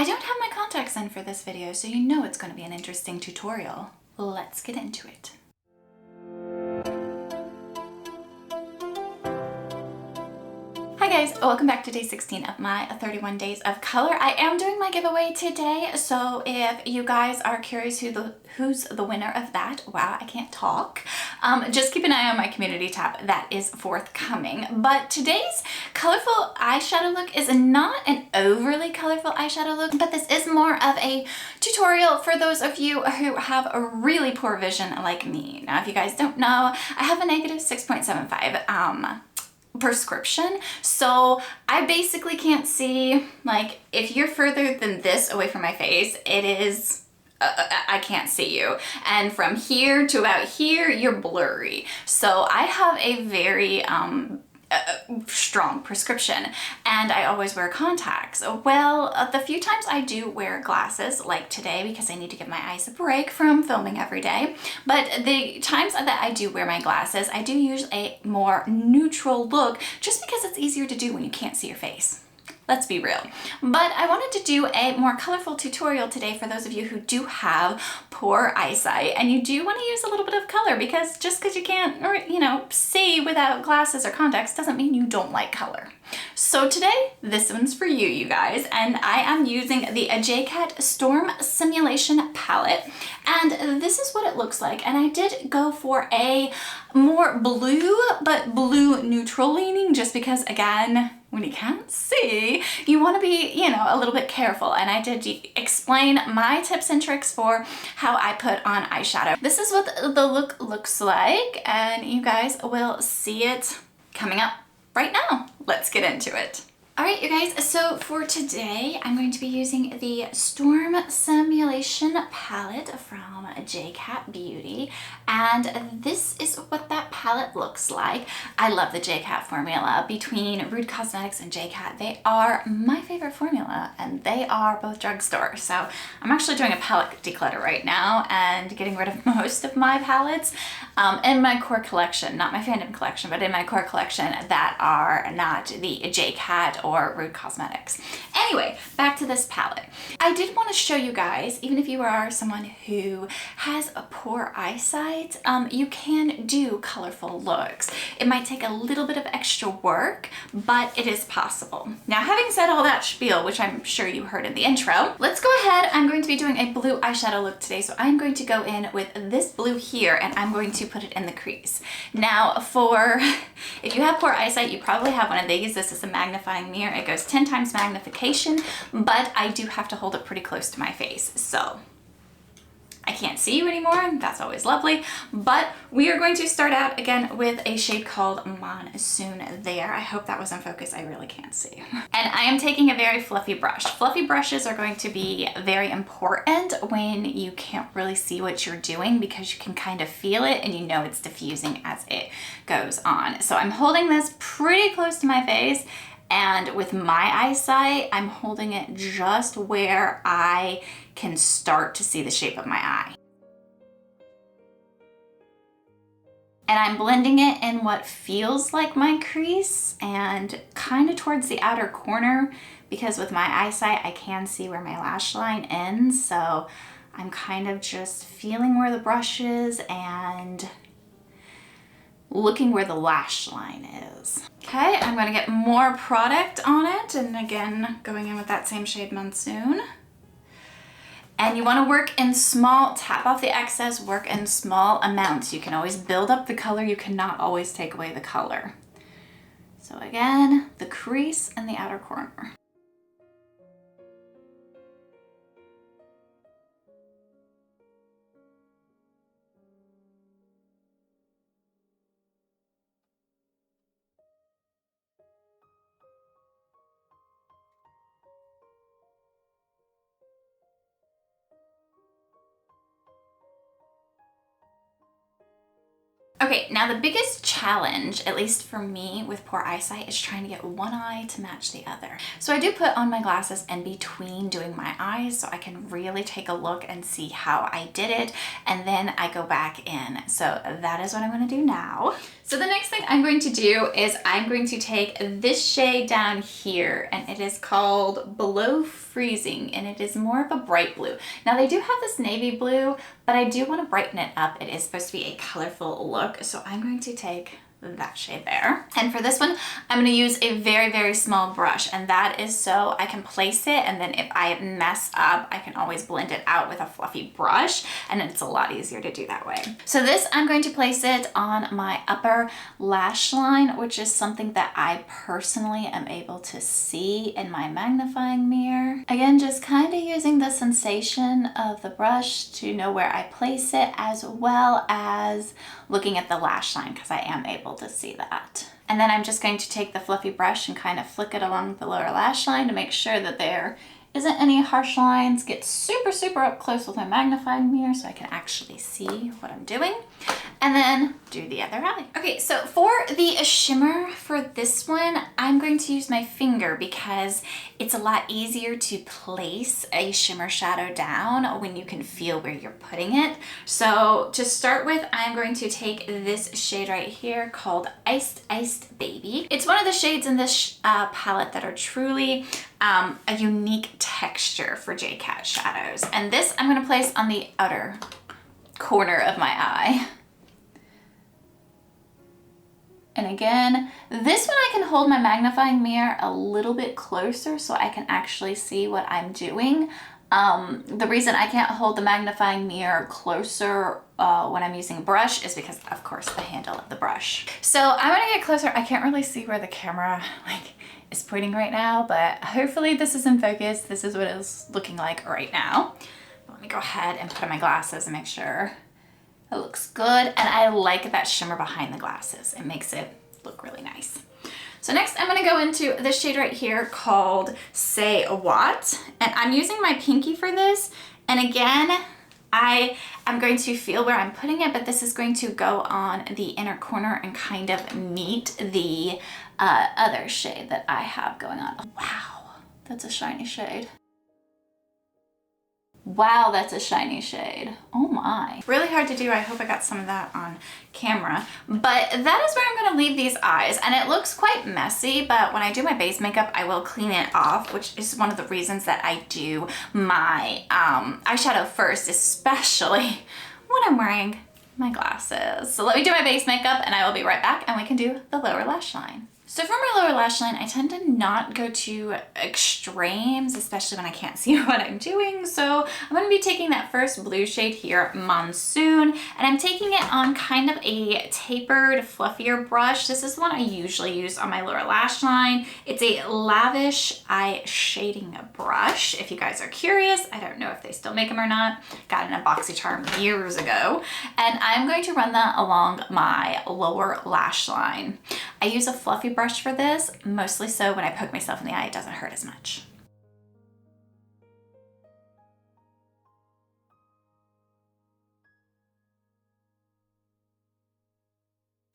don't have my contacts in for this video, so you know it's going to be an interesting tutorial. Let's get into it. Hi guys, welcome back to day 16 of my 31 days of color. I am doing my giveaway today, so if you guys are curious who's the winner of that, wow, I can't talk, just keep an eye on my community tab. That is forthcoming. But today's colorful eyeshadow look is not an overly colorful eyeshadow look, but this is more of a tutorial for those of you who have a really poor vision like me. Now, if you guys don't know, I have a negative 6.75 prescription, so I basically can't see, like, if you're further than this away from my face, it is I can't see you, and from here to about here you're blurry. So I have a very strong prescription, and I always wear contacts. Well, the few times I do wear glasses, like today because I need to give my eyes a break from filming every day, but the times that I do wear my glasses, I do use a more neutral look just because it's easier to do when you can't see your face. Let's be real. But I wanted to do a more colorful tutorial today for those of you who do have poor eyesight and you do want to use a little bit of color, because just because you can't, or see without glasses or contacts doesn't mean you don't like color. So today, this one's for you, you guys, and I am using the Jcat Storm Simulation palette, and this is what it looks like. And I did go for a more blue, but blue neutral leaning, just because, again, when you can't see, you want to be, a little bit careful. And I did explain my tips and tricks for how I put on eyeshadow. This is what the look looks like, and you guys will see it coming up right now. Let's get into it. All right, you guys, so for today, I'm going to be using the Storm Simulation palette from Jcat Beauty, and this is what that palette looks like. I love the Jcat formula. Between Rude Cosmetics and Jcat, they are my favorite formula, and they are both drugstore. So I'm actually doing a palette declutter right now and getting rid of most of my palettes in my core collection, not my fandom collection, but in my core collection that are not the Jcat or Rude Cosmetics. Anyway, back to this palette. I did want to show you guys, even if you are someone who has a poor eyesight, you can do colorful looks. It might take a little bit of extra work, but it is possible. Now, having said all that spiel, which I'm sure you heard in the intro, let's go ahead. I'm going to be doing a blue eyeshadow look today, so I'm going to go in with this blue here, and I'm going to put it in the crease. Now, if you have poor eyesight, you probably have one of these. This is a magnifying mirror. It goes 10 times magnification, but I do have to hold it pretty close to my face, so I can't see you anymore. That's always lovely. But we are going to start out again with a shade called Monsoon there. I hope that was in focus. I really can't see. And I am taking a very fluffy brush. Fluffy brushes are going to be very important when you can't really see what you're doing, because you can kind of feel it and you know it's diffusing as it goes on. So I'm holding this pretty close to my face, and with my eyesight, I'm holding it just where I can start to see the shape of my eye. And I'm blending it in what feels like my crease and kind of towards the outer corner, because with my eyesight, I can see where my lash line ends. So I'm kind of just feeling where the brush is and looking where the lash line is. Okay, I'm gonna get more product on it, and again, going in with that same shade Monsoon. And you wanna work in small, tap off the excess, work in small amounts. You can always build up the color, you cannot always take away the color. So again, the crease and the outer corner. Okay, now the biggest challenge, at least for me with poor eyesight, is trying to get one eye to match the other. So I do put on my glasses in between doing my eyes so I can really take a look and see how I did it, and then I go back in. So that is what I'm gonna do now. So the next thing I'm going to do is I'm going to take this shade down here, and it is called Below Freezing, and it is more of a bright blue. Now they do have this navy blue, but I do want to brighten it up. It is supposed to be a colorful look, so I'm going to take that shade there. And for this one, I'm going to use a very, very small brush, and that is so I can place it, and then if I mess up, I can always blend it out with a fluffy brush, and it's a lot easier to do that way. So this, I'm going to place it on my upper lash line, which is something that I personally am able to see in my magnifying mirror. Again, just kind of using the sensation of the brush to know where I place it, as well as looking at the lash line, because I am able to see that. And then I'm just going to take the fluffy brush and kind of flick it along the lower lash line to make sure that there isn't any harsh lines. Get super, super up close with my magnifying mirror so I can actually see what I'm doing. And then do the other eye. Okay, so for the shimmer for this one, I'm going to use my finger because it's a lot easier to place a shimmer shadow down when you can feel where you're putting it. So to start with, I'm going to take this shade right here called Iced Baby. It's one of the shades in this palette that are truly a unique texture for Jcat shadows. And this I'm gonna place on the outer corner of my eye. And again, this one I can hold my magnifying mirror a little bit closer so I can actually see what I'm doing. The reason I can't hold the magnifying mirror closer when I'm using a brush is because, of course, the handle of the brush. So I'm gonna get closer. I can't really see where the camera is pointing right now, but hopefully this is in focus. This is what it's looking like right now. Let me go ahead and put on my glasses and make sure it looks good. And I like that shimmer behind the glasses. It makes it look really nice. So next I'm gonna go into this shade right here called Say What. And I'm using my pinky for this. And again, I am going to feel where I'm putting it, but this is going to go on the inner corner and kind of meet the other shade that I have going on. Wow, that's a shiny shade. Wow, that's a shiny shade. Oh my. Really hard to do. I hope I got some of that on camera. But that is where I'm gonna leave these eyes. And it looks quite messy, but when I do my base makeup, I will clean it off, which is one of the reasons that I do my eyeshadow first, especially when I'm wearing my glasses. So let me do my base makeup and I will be right back and we can do the lower lash line. So for my lower lash line, I tend to not go to extremes, especially when I can't see what I'm doing. So I'm going to be taking that first blue shade here, Monsoon, and I'm taking it on kind of a tapered, fluffier brush. This is the one I usually use on my lower lash line. It's a Lavish eye shading brush. If you guys are curious, I don't know if they still make them or not. Got it in a BoxyCharm years ago. And I'm going to run that along my lower lash line. I use a fluffy brush for this, mostly so when I poke myself in the eye, it doesn't hurt as much.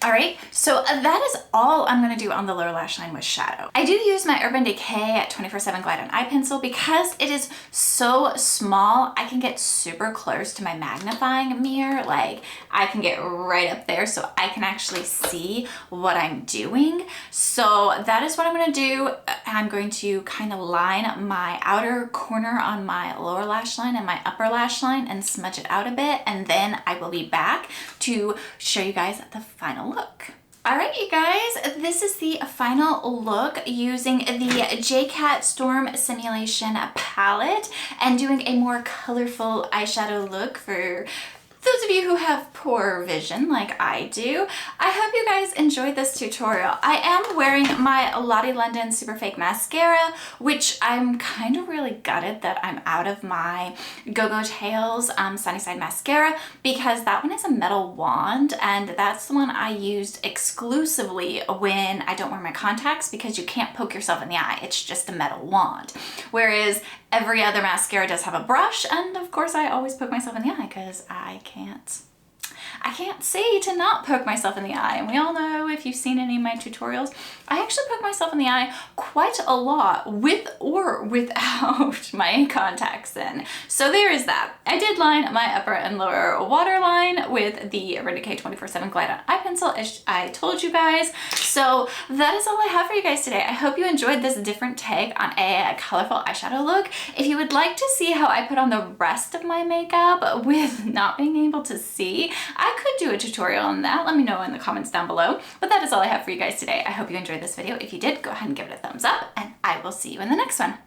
All right, so that is all I'm gonna do on the lower lash line with shadow. I do use my Urban Decay 24/7 Glide On Eye Pencil because it is so small. I can get super close to my magnifying mirror. Like I can get right up there so I can actually see what I'm doing. So that is what I'm gonna do. I'm going to kind of line my outer corner on my lower lash line and my upper lash line and smudge it out a bit. And then I will be back to show you guys the final look. All right, you guys, this is the final look using the Jcat Storm Simulation palette and doing a more colorful eyeshadow look for those of you who have poor vision like I do. I hope you guys enjoyed this tutorial. I am wearing my Lottie London Superfake mascara, which I'm kind of really gutted that I'm out of my Go-Go Tales Sunnyside mascara because that one is a metal wand and that's the one I used exclusively when I don't wear my contacts because you can't poke yourself in the eye. It's just a metal wand. Whereas every other mascara does have a brush, and of course I always poke myself in the eye because I can't I can't see to not poke myself in the eye. And we all know, if you've seen any of my tutorials, I actually poke myself in the eye quite a lot with or without my contacts in. So there is that. I did line my upper and lower waterline with the Decay 24/7 Glide On Eye Pencil, as I told you guys. So that is all I have for you guys today. I hope you enjoyed this different take on a colorful eyeshadow look. If you would like to see how I put on the rest of my makeup with not being able to see, I could do a tutorial on that. Let me know in the comments down below. But that is all I have for you guys today. I hope you enjoyed this video. If you did, go ahead and give it a thumbs up, and I will see you in the next one.